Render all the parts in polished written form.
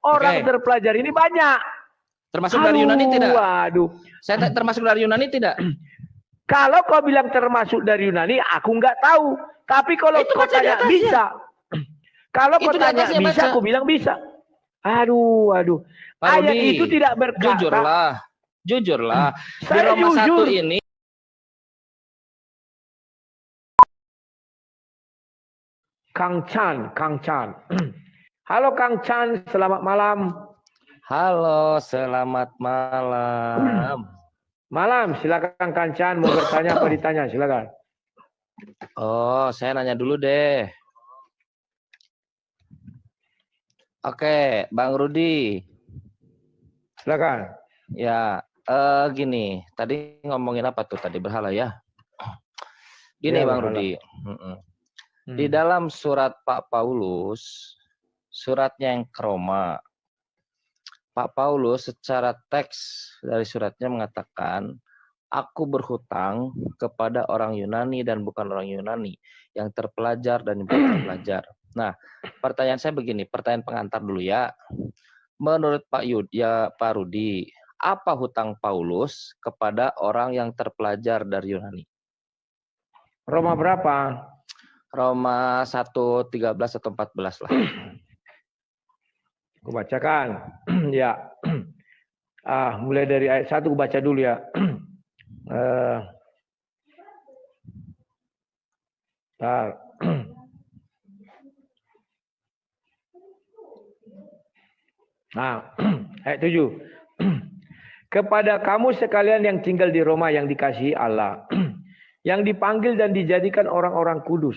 Orang terpelajar ini banyak. Termasuk dari Yunani tidak? Waduh. Saya termasuk dari Yunani tidak? Kalau kau bilang termasuk dari Yunani, aku nggak tahu. Tapi kalau kau tanya bisa. Kalau kau tanya bisa, aku bilang bisa. Aduh. Ayat itu tidak berkata. Jujurlah. Di Saya Roma 1 ini. Kang Chan. Halo Kang Chan, selamat malam. Halo, selamat malam. Malam, silakan Kang Chan, mau bertanya apa ditanya, silakan. Oh, saya nanya dulu deh. Oke, Bang Rudi. Silakan. Ya, gini, tadi ngomongin apa tuh tadi, berhala ya? Gini ya, Bang Rudi. Di dalam surat Pak Paulus, suratnya yang ke Roma, Pak Paulus secara teks dari suratnya mengatakan, aku berhutang kepada orang Yunani dan bukan orang Yunani, yang terpelajar dan yang bukan terpelajar. Nah, pertanyaan saya begini, pertanyaan pengantar dulu ya. Menurut Pak Rudi, apa hutang Paulus kepada orang yang terpelajar dari Yunani? Roma berapa? Roma 1:13 atau 14 lah. Aku bacakan. Ya. Mulai dari ayat 1 aku baca dulu ya. Ayat 7. Kepada kamu sekalian yang tinggal di Roma yang dikasihi Allah, yang dipanggil dan dijadikan orang-orang kudus,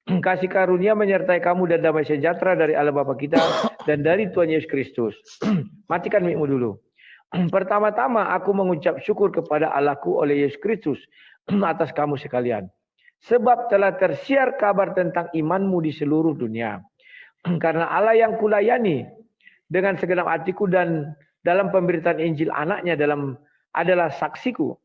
kasih karunia menyertai kamu dan damai sejahtera dari Allah Bapa kita dan dari Tuhan Yesus Kristus. Matikan mic-mu dulu. Pertama-tama aku mengucap syukur kepada Allahku oleh Yesus Kristus atas kamu sekalian. Sebab telah tersiar kabar tentang imanmu di seluruh dunia. Karena Allah yang kulayani dengan segenap hatiku dan dalam pemberitaan Injil anaknya adalah saksiku.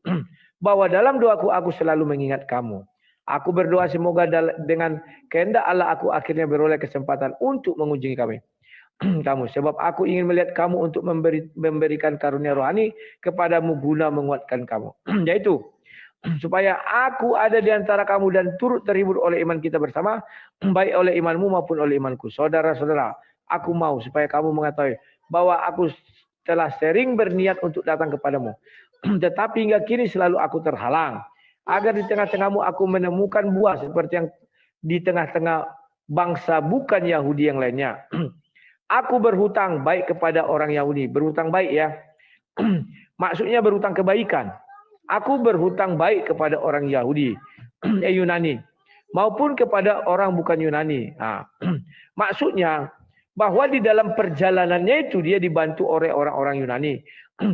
Bahwa dalam doaku aku selalu mengingat kamu. Aku berdoa semoga dengan kehendak Allah aku akhirnya beroleh kesempatan untuk mengunjungi kamu. Sebab aku ingin melihat kamu untuk memberikan karunia rohani kepadamu guna menguatkan kamu. Yaitu supaya aku ada di antara kamu dan turut terhibur oleh iman kita bersama, baik oleh imanmu maupun oleh imanku. Saudara-saudara, aku mau supaya kamu mengetahui bahwa aku telah sering berniat untuk datang kepadamu. Tetapi hingga kini selalu aku terhalang. Agar di tengah-tengahmu aku menemukan buah seperti yang di tengah-tengah bangsa bukan Yahudi yang lainnya. Aku berhutang baik kepada orang Yahudi. Berhutang baik ya. Maksudnya berhutang kebaikan. Aku berhutang baik kepada orang Yahudi, Yunani, maupun kepada orang bukan Yunani. Maksudnya bahwa di dalam perjalanannya itu dia dibantu oleh orang-orang Yunani.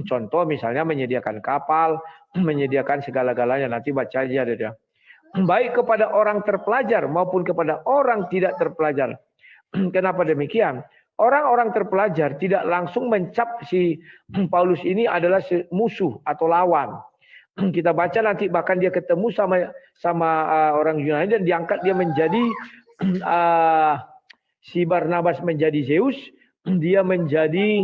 Contoh misalnya menyediakan kapal, menyediakan segala-galanya. Nanti baca aja dia. Baik kepada orang terpelajar maupun kepada orang tidak terpelajar. Kenapa demikian? Orang-orang terpelajar tidak langsung mencap si Paulus ini adalah musuh atau lawan. Kita baca nanti bahkan dia ketemu sama orang Yunani dan diangkat dia menjadi si Barnabas menjadi Zeus, dia menjadi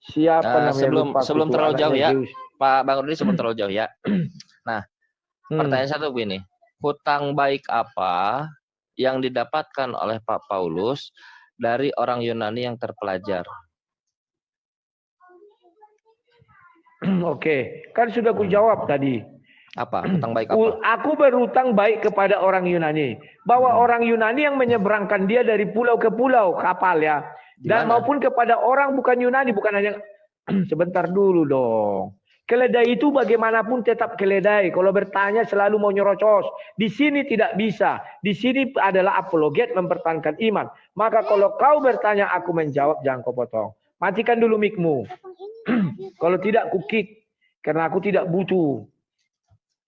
siapa namanya? Sebelum terlalu jauh ya, Zeus. Pak Bang Rudi, sebelum terlalu jauh ya. Nah, pertanyaan satu begini, hutang baik apa yang didapatkan oleh Pak Paulus dari orang Yunani yang terpelajar? Oke, kan sudah ku jawab tadi. Apa? Hutang baik apa? Aku berhutang baik kepada orang Yunani. Bahwa orang Yunani yang menyeberangkan dia dari pulau ke pulau kapal ya. Dan maupun kepada orang bukan Yunani, bukan hanya sebentar dulu dong. Keledai itu bagaimanapun tetap keledai. Kalau bertanya selalu mau nyerocos. Di sini tidak bisa. Di sini adalah apologet mempertahankan iman. Maka kalau kau bertanya aku menjawab, jangan kau potong. Matikan dulu mic-mu. Kalau tidak ku kick. Karena aku tidak butuh.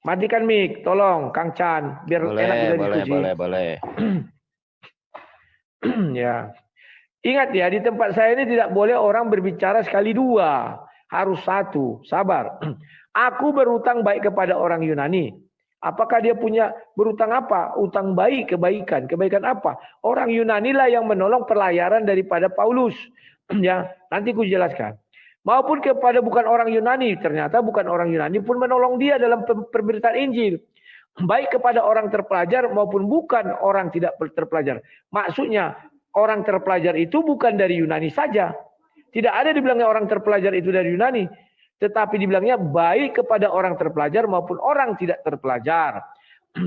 Matikan mic, tolong Kang Chan. Biar enak kita diskusi. Boleh. Ya. Ingat ya, di tempat saya ini tidak boleh orang berbicara sekali dua. Harus satu, sabar. Aku berutang baik kepada orang Yunani. Apakah dia punya berutang apa? Utang baik, kebaikan. Kebaikan apa? Orang Yunani lah yang menolong pelayaran daripada Paulus. Ya, nanti ku jelaskan. Maupun kepada bukan orang Yunani, ternyata bukan orang Yunani pun menolong dia dalam pemberitaan Injil. Baik kepada orang terpelajar maupun bukan orang tidak terpelajar. Maksudnya orang terpelajar itu bukan dari Yunani saja. Tidak ada dibilangnya orang terpelajar itu dari Yunani. Tetapi dibilangnya baik kepada orang terpelajar maupun orang tidak terpelajar.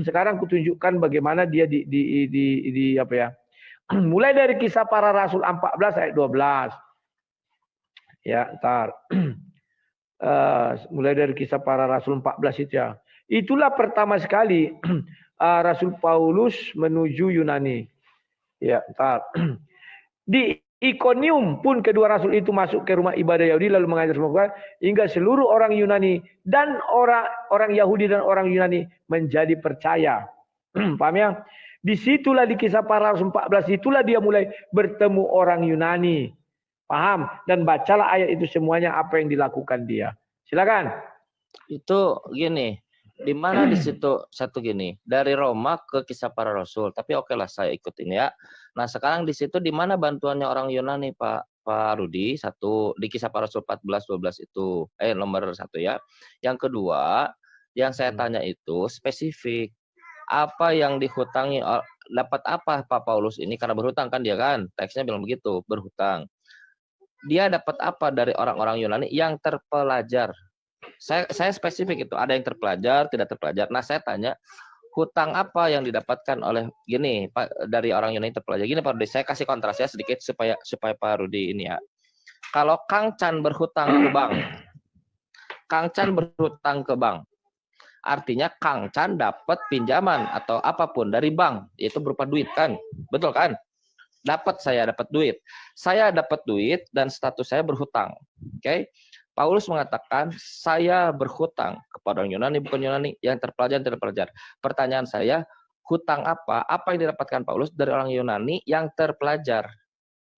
Sekarang kutunjukkan bagaimana dia di apa ya. Mulai dari Kisah Para Rasul 14 ayat 12. Ya, ntar. Mulai dari Kisah Para Rasul 14 itu ya. Itulah pertama sekali Rasul Paulus menuju Yunani. Ya, ntar. Di Ikonium pun kedua rasul itu masuk ke rumah ibadah Yahudi lalu mengajar semua hingga seluruh orang Yunani dan orang Yahudi dan orang Yunani menjadi percaya. Paham ya? Disitulah di Kisah Para Rasul 14 itulah dia mulai bertemu orang Yunani. Paham? Dan bacalah ayat itu semuanya apa yang dilakukan dia. Silakan. Itu gini, di mana di situ satu gini, dari Roma ke Kisah Para Rasul. Tapi oke lah saya ikut ini ya. Nah sekarang di situ di mana bantuannya orang Yunani Pak Rudi? Satu di Kisah Para Rasul 14-12 itu nomor 1 ya. Yang kedua yang saya tanya itu spesifik. Apa yang dihutangi, dapat apa Pak Paulus ini karena berhutang kan dia kan? Teksnya bilang begitu, berhutang. Dia dapat apa dari orang-orang Yunani yang terpelajar? Saya spesifik itu, ada yang terpelajar, tidak terpelajar. Nah, saya tanya, hutang apa yang didapatkan oleh gini Pak dari orang Yunani terpelajar? Gini Pak Rudi, saya kasih kontrasnya sedikit supaya Pak Rudi ini ya. Kalau Kang Chan berhutang ke bank, Kang Chan berhutang ke bank, artinya Kang Chan dapat pinjaman atau apapun dari bank, itu berupa duit kan, betul kan? Saya dapat duit. Saya dapat duit dan status saya berhutang. Oke. Paulus mengatakan saya berhutang kepada orang Yunani bukan Yunani, yang terpelajar tidak terpelajar. Pertanyaan saya, hutang apa? Apa yang didapatkan Paulus dari orang Yunani yang terpelajar?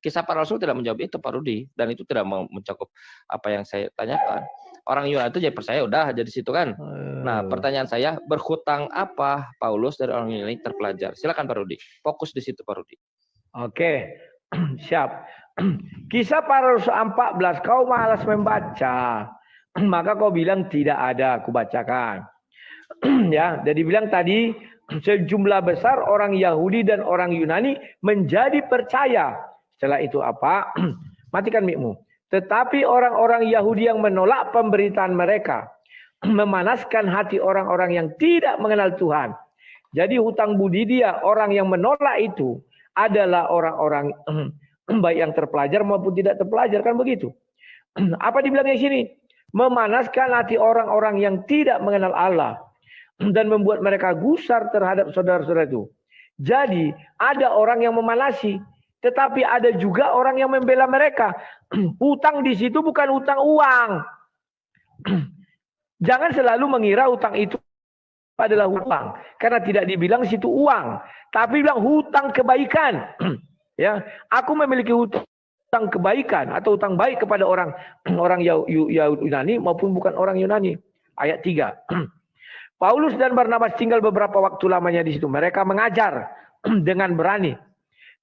Kisah Para Rasul tidak menjawab itu Pak Rudi, dan itu tidak mencakup apa yang saya tanyakan. Orang Yunani itu jadi percaya udah jadi situ kan. Nah, pertanyaan saya, berhutang apa Paulus dari orang Yunani terpelajar? Silakan Pak Rudi. Fokus di situ Pak Rudi. Oke. Siap. Kisah Para Rasul 14, kau malas membaca, maka kau bilang tidak ada, aku bacakan. Ya, jadi bilang tadi sejumlah besar orang Yahudi dan orang Yunani menjadi percaya. Setelah itu apa? Matikan mikmu. Tetapi orang-orang Yahudi yang menolak pemberitaan mereka memanaskan hati orang-orang yang tidak mengenal Tuhan. Jadi hutang budi dia, orang yang menolak itu adalah orang-orang baik yang terpelajar maupun tidak terpelajar, kan begitu. Apa dibilangnya sini? Memanaskan hati orang-orang yang tidak mengenal Allah dan membuat mereka gusar terhadap saudara-saudara itu. Jadi ada orang yang memanasi, tetapi ada juga orang yang membela mereka. Hutang di situ bukan hutang uang. Jangan selalu mengira hutang itu adalah hutang, karena tidak dibilang situ uang, tapi bilang hutang kebaikan. Ya, aku memiliki hutang kebaikan atau hutang baik kepada orang Yunani maupun bukan orang Yunani. Ayat 3. Paulus dan Barnabas tinggal beberapa waktu lamanya di situ. Mereka mengajar dengan berani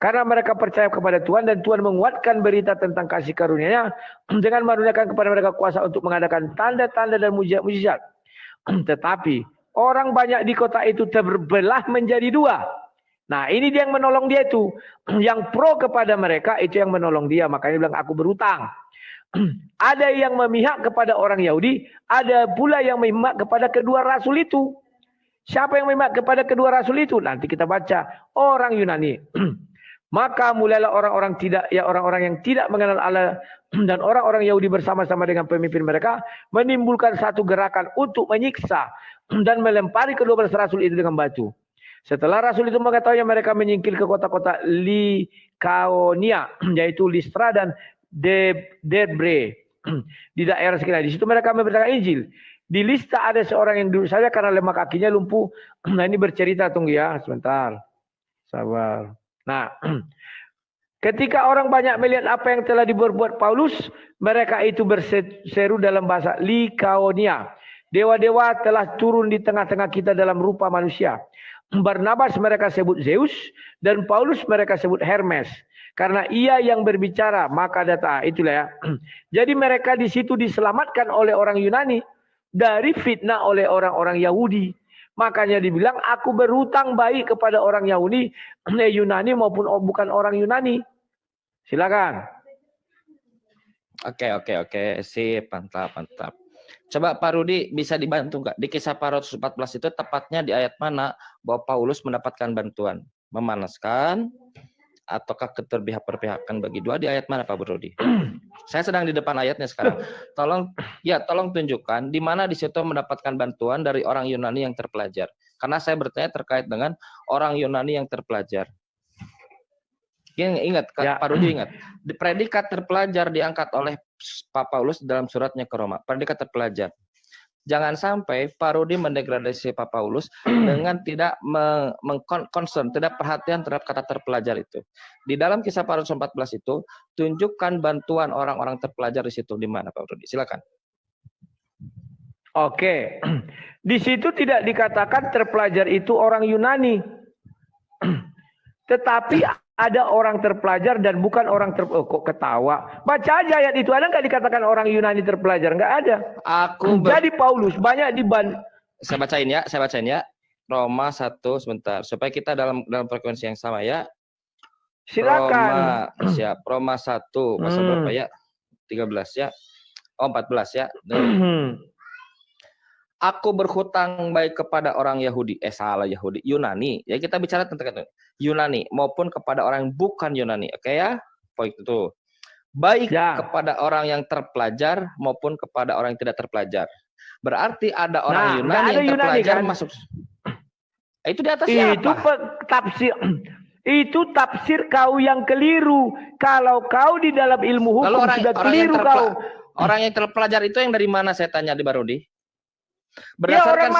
karena mereka percaya kepada Tuhan dan Tuhan menguatkan berita tentang kasih karunia-Nya dengan menurunkan kepada mereka kuasa untuk mengadakan tanda-tanda dan mujizat. Tetapi orang banyak di kota itu terbelah menjadi dua. Nah, ini dia yang menolong dia itu. Yang pro kepada mereka itu yang menolong dia. Makanya dia bilang aku berhutang. Ada yang memihak kepada orang Yahudi, ada pula yang memihak kepada kedua rasul itu. Siapa yang memihak kepada kedua rasul itu? Nanti kita baca orang Yunani. Maka mulailah orang-orang yang tidak mengenal Allah dan orang-orang Yahudi bersama-sama dengan pemimpin mereka menimbulkan satu gerakan untuk menyiksa dan melempari kedua belas rasul itu dengan batu. Setelah rasul itu mengetahui, mereka menyingkir ke kota-kota Likaonia, yaitu Listra dan Derbe di daerah sekitar. Di situ mereka memberitakan Injil. Di Listra ada seorang yang duduk saja karena lemah kakinya lumpuh. Nah, ini bercerita, tunggu ya sebentar. Sabar. Nah, ketika orang banyak melihat apa yang telah dibuat Paulus, mereka itu berseru dalam bahasa Likaonia. Dewa-dewa telah turun di tengah-tengah kita dalam rupa manusia. Barnabas mereka sebut Zeus dan Paulus mereka sebut Hermes. Karena ia yang berbicara, maka data itulah ya. Jadi mereka di situ diselamatkan oleh orang Yunani dari fitnah oleh orang-orang Yahudi. Makanya dibilang aku berhutang baik kepada orang Yunani maupun bukan orang Yunani. Silakan. Oke. Sip, mantap. Coba Pak Rudi bisa dibantu nggak? Di kisah 414 itu tepatnya di ayat mana bahwa Paulus mendapatkan bantuan? Memanaskan ataukah keterpihak-perpihakan bagi dua, di ayat mana Pak Rudi? Saya sedang di depan ayatnya sekarang. Tolong tunjukkan di mana di situ mendapatkan bantuan dari orang Yunani yang terpelajar. Karena saya bertanya terkait dengan orang Yunani yang terpelajar. Ingat, ya. Pak Rudi ingat, predikat terpelajar diangkat oleh Pak Paulus dalam suratnya ke Roma. Predikat terpelajar. Jangan sampai Pak Rudi mendegradasi Pak Paulus dengan tidak concern, tidak perhatian terhadap kata terpelajar itu. Di dalam kisah 414 itu, tunjukkan bantuan orang-orang terpelajar di situ. Di mana Pak Rudi? Silakan. Oke. Di situ tidak dikatakan terpelajar itu orang Yunani. Tetapi ada orang terpelajar dan bukan orang kok ketawa. Baca aja ayat itu. Ada nggak dikatakan orang Yunani terpelajar? Nggak ada. Jadi Paulus banyak Saya bacain ya. Roma 1 sebentar. Supaya kita dalam frekuensi yang sama ya. Silakan. Roma 1 pasal berapa ya? 13 ya. 14 ya. Aku berhutang baik kepada orang Yahudi. Yunani. Ya kita bicara tentang Yunani maupun kepada orang yang bukan Yunani. Oke ya? Poin itu. Baik kepada orang yang terpelajar maupun kepada orang yang tidak terpelajar. Berarti ada orang Yunani yang terpelajar kan? Masuk. Itu di atas siapa? Itu tafsir kau yang keliru. Kalau kau di dalam ilmu hukum sudah keliru kau. Orang yang terpelajar itu yang dari mana saya tanya di Barudi? Berdasarkan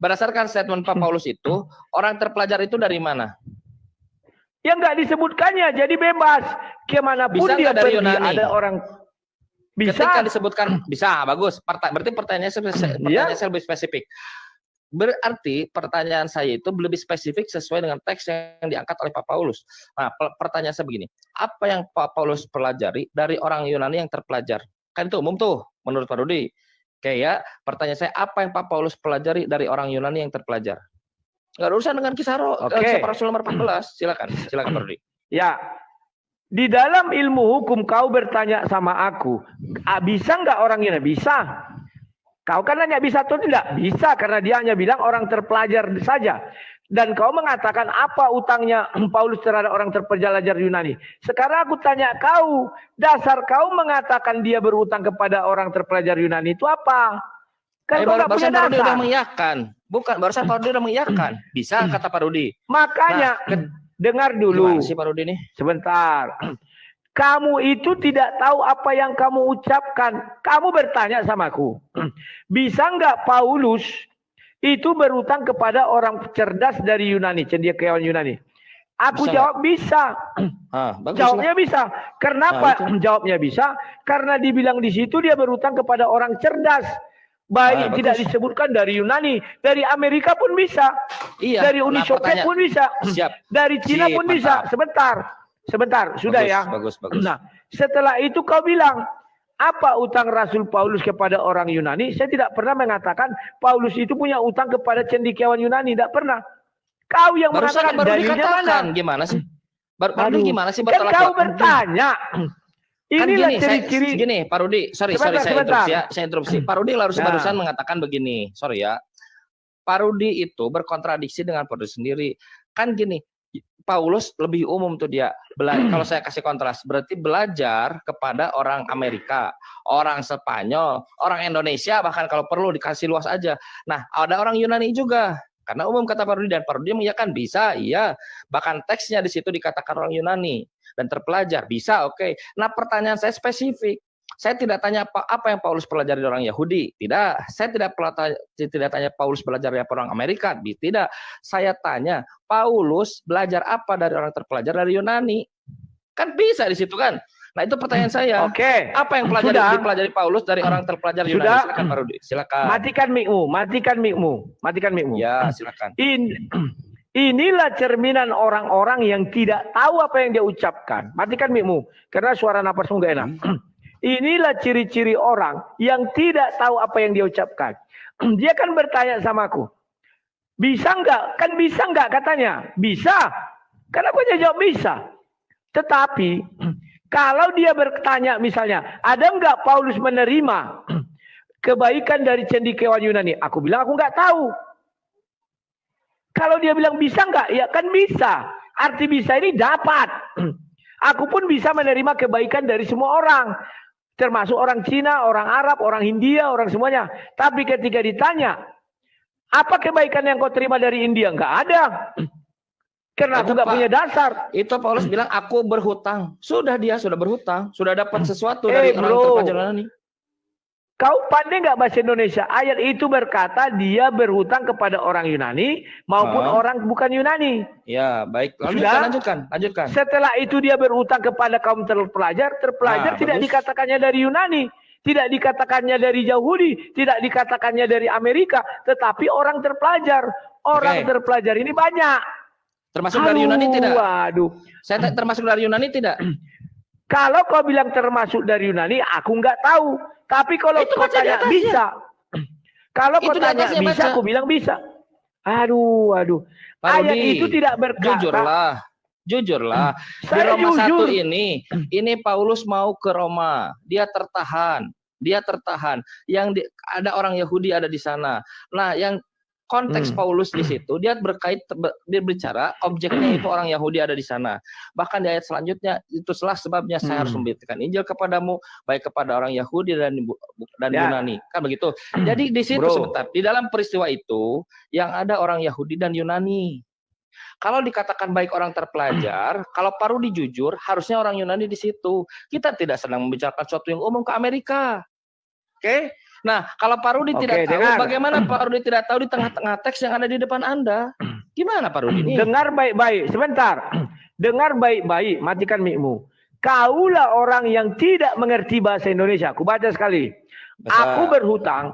berdasarkan statement Pak Paulus itu, orang terpelajar itu dari mana? Ya nggak disebutkannya, jadi bebas. Kemanapun dia pergi, ada orang bisa. Ketika disebutkan bisa, bagus. Berarti pertanyaannya saya lebih spesifik. Berarti pertanyaan saya itu lebih spesifik sesuai dengan teks yang diangkat oleh Pak Paulus. Nah, pertanyaan saya begini, apa yang Pak Paulus pelajari dari orang Yunani yang terpelajar? Kan itu umum tuh, menurut Pak Rudi. Kayak pertanyaan saya, apa yang Pak Paulus pelajari dari orang Yunani yang terpelajar? Nggak ada urusan dengan kisah Rasul nomor 14. Silakan Pak Rudi. Ya, di dalam ilmu hukum kau bertanya sama aku, bisa nggak orang Yunani? Bisa. Kau kan nanya bisa atau tidak? Bisa, karena dia hanya bilang orang terpelajar saja. Dan kau mengatakan apa utangnya Paulus terhadap orang terpelajar Yunani. Sekarang aku tanya kau, dasar kau mengatakan dia berutang kepada orang terpelajar Yunani itu apa? Kan kau nggak punya dasar. Rudi udah mengiyakan. Bukan, barusan Pak Rudi udah mengiyakan. Bisa kata Pak Rudi. Makanya, dengar dulu. Gimana sih Pak Rudi nih? Sebentar. Kamu itu tidak tahu apa yang kamu ucapkan. Kamu bertanya sama aku. Bisa nggak Paulus itu berutang kepada orang cerdas dari Yunani, cendekiawan Yunani? Aku jawab bisa. Jawabnya bisa. Kenapa jawabnya bisa? Karena dibilang di situ dia berutang kepada orang cerdas. Baik tidak disebutkan dari Yunani, dari Amerika pun bisa. Iya, dari Uni Soviet pun bisa. Siap. Dari Cina pun bisa. Sebentar, sudah ya. Bagus. Nah, setelah itu kau bilang, apa utang Rasul Paulus kepada orang Yunani? Saya tidak pernah mengatakan Paulus itu punya utang kepada cendekiawan Yunani, tidak pernah. Kau yang mengatakan dalilnya mana? Gimana sih? Gimana sih? Kan kau bertanya. Inilah ciri-ciri. Gini, Pak Rudi, sorry saya interupsi. Pak Rudi barusan mengatakan begini, sorry ya. Pak Rudi itu berkontradiksi dengan Pak Rudi sendiri. Kan gini, Paulus lebih umum tuh dia. Kalau saya kasih kontras, berarti belajar kepada orang Amerika, orang Spanyol, orang Indonesia, bahkan kalau perlu dikasih luas aja. Nah, ada orang Yunani juga. Karena umum kata Pak Rudi, dan Pak Rudi mengiyakan bisa, iya. Bahkan teksnya di situ dikatakan orang Yunani dan terpelajar, bisa, oke. Nah, pertanyaan saya spesifik. Saya tidak tanya apa yang Paulus pelajari dari orang Yahudi, tidak. Saya tidak tanya Paulus belajar dari orang Amerika, tidak. Saya tanya Paulus belajar apa dari orang terpelajar dari Yunani, kan bisa di situ kan. Nah itu pertanyaan saya. Oke. Apa yang dipelajari Paulus dari orang terpelajar Yunani? Silakan Pak Rudi. Silakan. Matikan mic-mu. Ya silakan. Inilah cerminan orang-orang yang tidak tahu apa yang dia ucapkan. Matikan mikmu, karena suara napasmu gak enak. Inilah ciri-ciri orang yang tidak tahu apa yang dia ucapkan. Dia kan bertanya sama aku, bisa nggak? Kan bisa nggak katanya? Bisa. Kan aku jawab bisa. Tetapi kalau dia bertanya misalnya, ada nggak Paulus menerima kebaikan dari cendekiawan Yunani? Aku bilang aku nggak tahu. Kalau dia bilang bisa nggak? Ya kan bisa. Arti bisa ini dapat. Aku pun bisa menerima kebaikan dari semua orang. Termasuk orang Cina, orang Arab, orang India, orang semuanya. Tapi ketika ditanya, apa kebaikan yang kau terima dari India? Nggak ada. Karena aku nggak punya dasar. Itu Paulus bilang, aku berhutang. Sudah dia sudah berhutang. Sudah dapat sesuatu dari orang terpelajar Yunani. Kau pandai nggak bahasa Indonesia? Ayat itu berkata dia berhutang kepada orang Yunani maupun orang bukan Yunani. Ya, baik. Lanjutkan. Setelah itu dia berhutang kepada kaum terpelajar tidak dikatakannya dari Yunani, tidak dikatakannya dari Yahudi, tidak dikatakannya dari Amerika, tetapi orang terpelajar. Orang terpelajar ini banyak. Termasuk dari Yunani tidak? Waduh. Saya termasuk dari Yunani tidak? Kalau kau bilang termasuk dari Yunani, aku nggak tahu. Tapi kalau kau tanya bisa. Kalau kau tanya bisa, aku bilang bisa. Aduh. Ayat itu tidak berkata. Jujurlah. Di Roma 1 ini Paulus mau ke Roma. Dia tertahan. Yang ada orang Yahudi ada di sana. Nah, yang konteks Paulus di situ dia berbicara objeknya itu orang Yahudi ada di sana. Bahkan di ayat selanjutnya itulah sebabnya saya harus memberitakan Injil kepadamu baik kepada orang Yahudi dan Yunani. Kan begitu. Jadi di situ sebentar di dalam peristiwa itu yang ada orang Yahudi dan Yunani. Kalau dikatakan baik orang terpelajar, kalau Parudi jujur harusnya orang Yunani di situ. Kita tidak sedang membicarakan sesuatu yang umum ke Amerika. Oke? Nah, kalau Parudi tidak tahu, bagaimana Parudi tidak tahu di tengah-tengah teks yang ada di depan Anda? Gimana Parudi ini? Dengar baik-baik, sebentar. Dengar baik-baik, matikan mikmu. Kaulah orang yang tidak mengerti bahasa Indonesia. Aku baca sekali. Aku berhutang,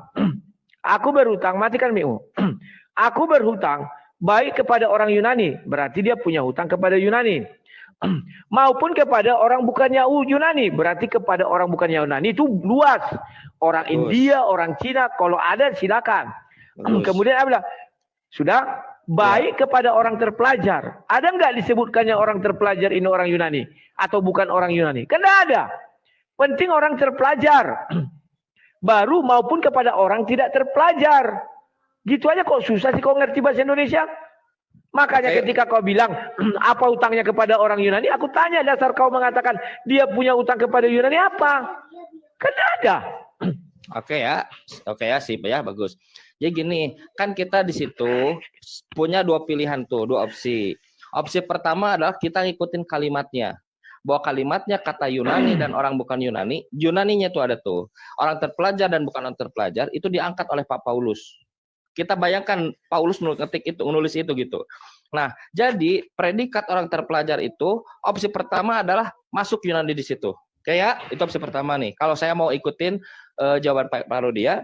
matikan mikmu. Aku berhutang baik kepada orang Yunani, berarti dia punya hutang kepada Yunani. Maupun kepada orang bukannya Yunani, berarti kepada orang bukannya Yunani itu luas. Orang India, orang Cina, kalau ada silakan. Kemudian apa? Sudah baik kepada orang terpelajar. Ada nggak disebutkannya orang terpelajar ini orang Yunani atau bukan orang Yunani? Kan ada. Penting orang terpelajar. Baru maupun kepada orang tidak terpelajar. Gitu aja kok susah sih kau ngerti bahasa Indonesia? Makanya ketika kau bilang apa utangnya kepada orang Yunani, aku tanya dasar kau mengatakan dia punya utang kepada Yunani apa? Kan ada. Oke ya, sip ya, bagus. Jadi gini, kan kita di situ punya dua pilihan tuh, dua opsi. Opsi pertama adalah kita ngikutin kalimatnya. Bahwa kalimatnya kata Yunani dan orang bukan Yunani, Yunaninya tuh ada tuh. Orang terpelajar dan bukan orang terpelajar itu diangkat oleh Pak Paulus. Kita bayangkan Paulus nulis itu gitu. Nah, jadi predikat orang terpelajar itu opsi pertama adalah masuk Yunani di situ. Kayak itu opsi pertama nih. Kalau saya mau ikutin jawaban Pak Parudi ya.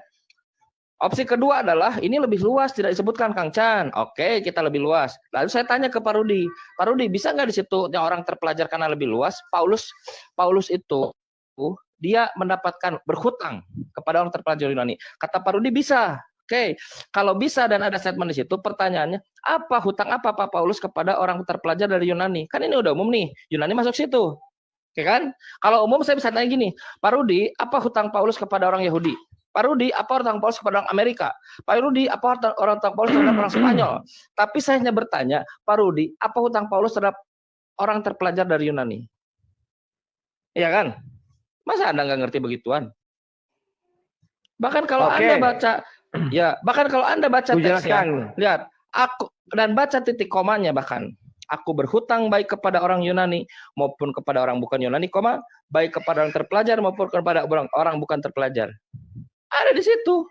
Opsi kedua adalah ini lebih luas tidak disebutkan Kang Chan. Oke, kita lebih luas. Lalu saya tanya ke Parudi, Parudi bisa nggak di situ yang orang terpelajar karena lebih luas? Paulus itu dia mendapatkan berhutang kepada orang terpelajar Yunani. Kata Parudi bisa. Oke, kalau bisa dan ada statement di situ, pertanyaannya apa hutang apa Pak Paulus kepada orang terpelajar dari Yunani? Kan ini udah umum nih, Yunani masuk situ, oke kan? Kalau umum saya bisa tanya gini, Pak Rudi, apa hutang Paulus kepada orang Yahudi? Pak Rudi, apa hutang Paulus kepada orang Amerika? Pak Rudi, apa hutang Paulus terhadap orang Spanyol? Tapi saya hanya bertanya, Pak Rudi, apa hutang Paulus terhadap orang terpelajar dari Yunani? Iya kan? Masa Anda nggak ngerti begituan? Bahkan kalau Anda baca bahkan kalau Anda baca teksnya, lihat, aku dan baca titik komanya bahkan, aku berhutang baik kepada orang Yunani maupun kepada orang bukan Yunani, baik kepada orang terpelajar maupun kepada orang bukan terpelajar. Ada di situ.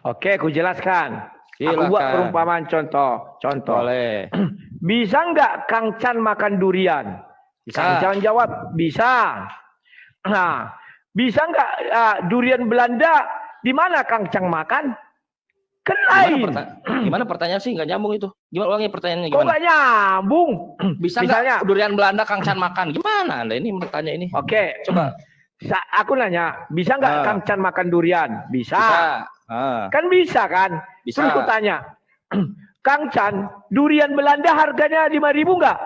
Oke, aku jelaskan. Aku buat perumpamaan contoh. Boleh. Bisa nggak Kang Chan makan durian? Kang Chan jawab, bisa. Nah, bisa nggak durian Belanda? Di mana Kang Chan makan? Kan lain. Gimana pertanyaan sih? Nggak nyambung itu. Gimana ulangnya pertanyaannya Kok gimana? nggak nyambung? Bisa Misalnya, nggak durian Belanda Kang Chan makan? Gimana Anda ini bertanya ini? Oke, Coba. Aku nanya, bisa nggak Kang Chan makan durian? Bisa. Kan bisa kan? Bisa. Terus aku tanya, Kang Chan, durian Belanda harganya 5.000 nggak?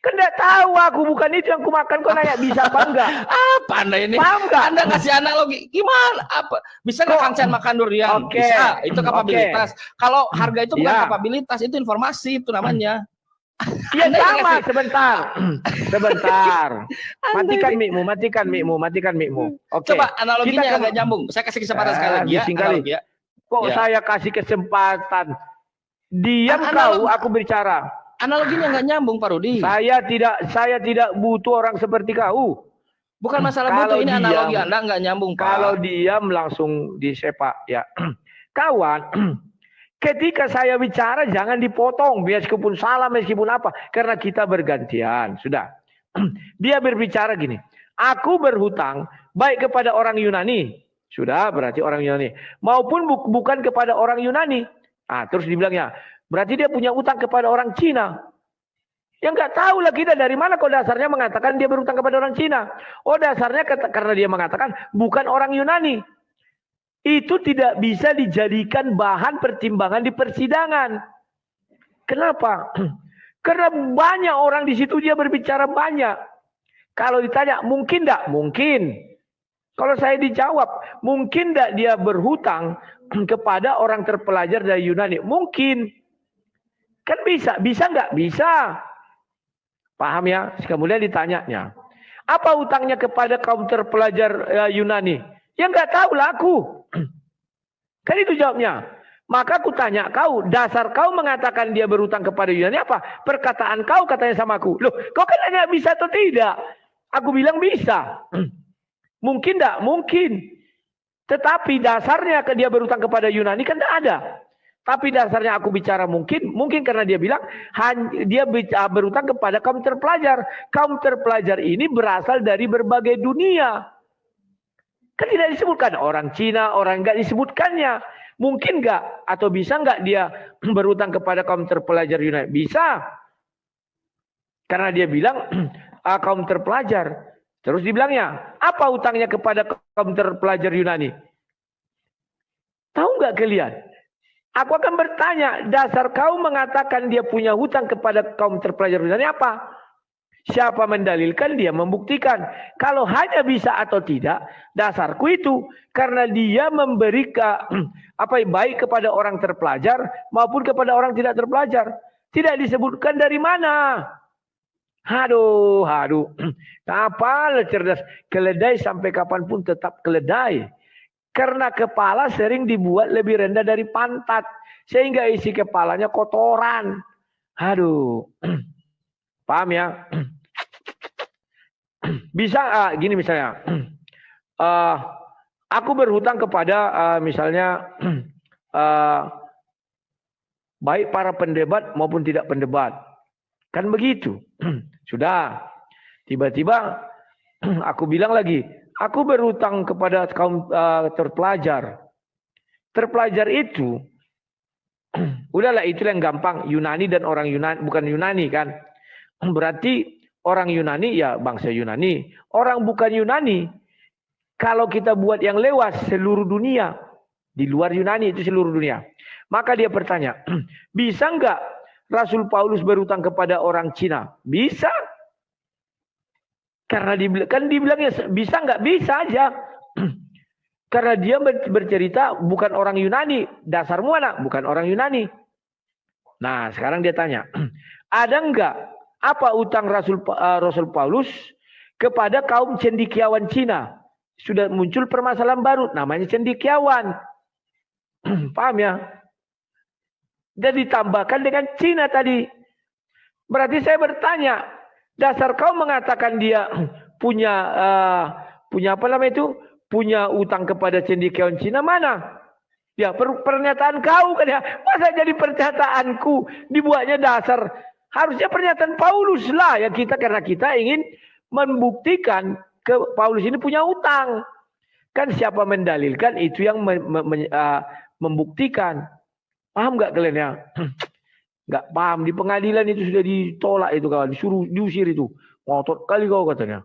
Kan nggak tahu aku, bukan itu yang aku makan. Kok nanya bisa apa enggak? Apa Anda ini? Paham nggak? Anda ngasih analogi gimana? Apa? Bisa nggak Kang Chan makan durian? Oke. Bisa. Itu kapabilitas. Kalau harga itu bukan Ya. kapabilitas, itu informasi itu namanya. Iya sama. Sebentar. Matikan mikmu. Oke. Coba analoginya agak nyambung. Saya kasih kesempatan sekali lagi ya. Analogi ya. Kok saya kasih kesempatan? Diam kau, aku bicara. Analoginya nggak nyambung, Pak Rudi. Saya tidak butuh orang seperti kau. Bukan masalah butuh, ini analogi Anda nggak nyambung, Pak. Kalau diam langsung disepak ya. Kawan, ketika saya bicara jangan dipotong, meskipun salah, meskipun apa, karena kita bergantian. Sudah. Dia berbicara gini, aku berhutang baik kepada orang Yunani, sudah berarti orang Yunani, maupun bukan kepada orang Yunani. Terus dibilangnya, berarti dia punya utang kepada orang Cina. Ya nggak tahu lah kita dari mana kok dasarnya mengatakan dia berutang kepada orang Cina. Oh dasarnya karena dia mengatakan bukan orang Yunani. Itu tidak bisa dijadikan bahan pertimbangan di persidangan. Kenapa? Karena banyak orang di situ dia berbicara banyak. Kalau ditanya mungkin enggak? Mungkin. Kalau saya dijawab, mungkin enggak dia berhutang kepada orang terpelajar dari Yunani? Mungkin. Kan bisa. Bisa enggak? Bisa. Paham ya? Kemudian ditanyanya, apa utangnya kepada kaum terpelajar Yunani? Ya enggak tahu lah aku. Kan itu jawabnya. Maka aku tanya kau, dasar kau mengatakan dia berutang kepada Yunani apa? Perkataan kau katanya sama aku. Loh, kau kan nanya bisa atau tidak? Aku bilang bisa. Mungkin enggak? Mungkin. Tetapi dasarnya dia berutang kepada Yunani kan tidak ada. Tapi dasarnya aku bicara mungkin karena dia bilang dia berutang kepada kaum terpelajar. Kaum terpelajar ini berasal dari berbagai dunia. Kan tidak disebutkan orang Cina, orang enggak disebutkannya. Mungkin enggak atau bisa enggak dia berutang kepada kaum terpelajar Yunani? Bisa. Karena dia bilang kaum terpelajar. Terus dibilangnya, apa utangnya kepada kaum terpelajar Yunani? Tahu enggak kalian? Aku akan bertanya, dasar kau mengatakan dia punya hutang kepada kaum terpelajar Yunani apa? Siapa mendalilkan, dia membuktikan. Kalau hanya bisa atau tidak, dasarku itu karena dia memberikan baik kepada orang terpelajar maupun kepada orang tidak terpelajar. Tidak disebutkan dari mana. Aduh. Kapal cerdas, keledai sampai kapanpun tetap keledai. Karena kepala sering dibuat lebih rendah dari pantat. Sehingga isi kepalanya kotoran. Aduh. Paham ya? Bisa gini misalnya. Aku berhutang kepada misalnya baik para pendebat maupun tidak pendebat. Kan begitu. Sudah. Tiba-tiba aku bilang lagi. Aku berhutang kepada kaum terpelajar. Terpelajar itu, udahlah itu yang gampang. Yunani dan orang Yunani, bukan Yunani kan. Berarti orang Yunani ya bangsa Yunani. Orang bukan Yunani, kalau kita buat yang lewat seluruh dunia. Di luar Yunani itu seluruh dunia. Maka dia bertanya, bisa enggak Rasul Paulus berhutang kepada orang Cina? Bisa. Karena dibilangnya bisa nggak? Bisa aja. Karena dia bercerita bukan orang Yunani. Dasarmu mana? Bukan orang Yunani. Nah sekarang dia tanya. Ada nggak apa utang Rasul Paulus kepada kaum cendekiawan Cina? Sudah muncul permasalahan baru. Namanya cendekiawan. Paham ya? Dan ditambahkan dengan Cina tadi. Berarti saya bertanya. Dasar kau mengatakan dia punya apa namanya itu? Punya utang kepada cendekiawan Cina mana? Ya pernyataan kau kan ya. Masa jadi pernyataanku dibuatnya dasar? Harusnya pernyataan Paulus lah ya karena kita ingin membuktikan Paulus ini punya utang. Kan siapa mendalilkan itu yang membuktikan. Paham nggak kalian ya? Nggak paham. Di pengadilan itu sudah ditolak itu kawan. Disuruh diusir itu. Ngotot kali kau katanya.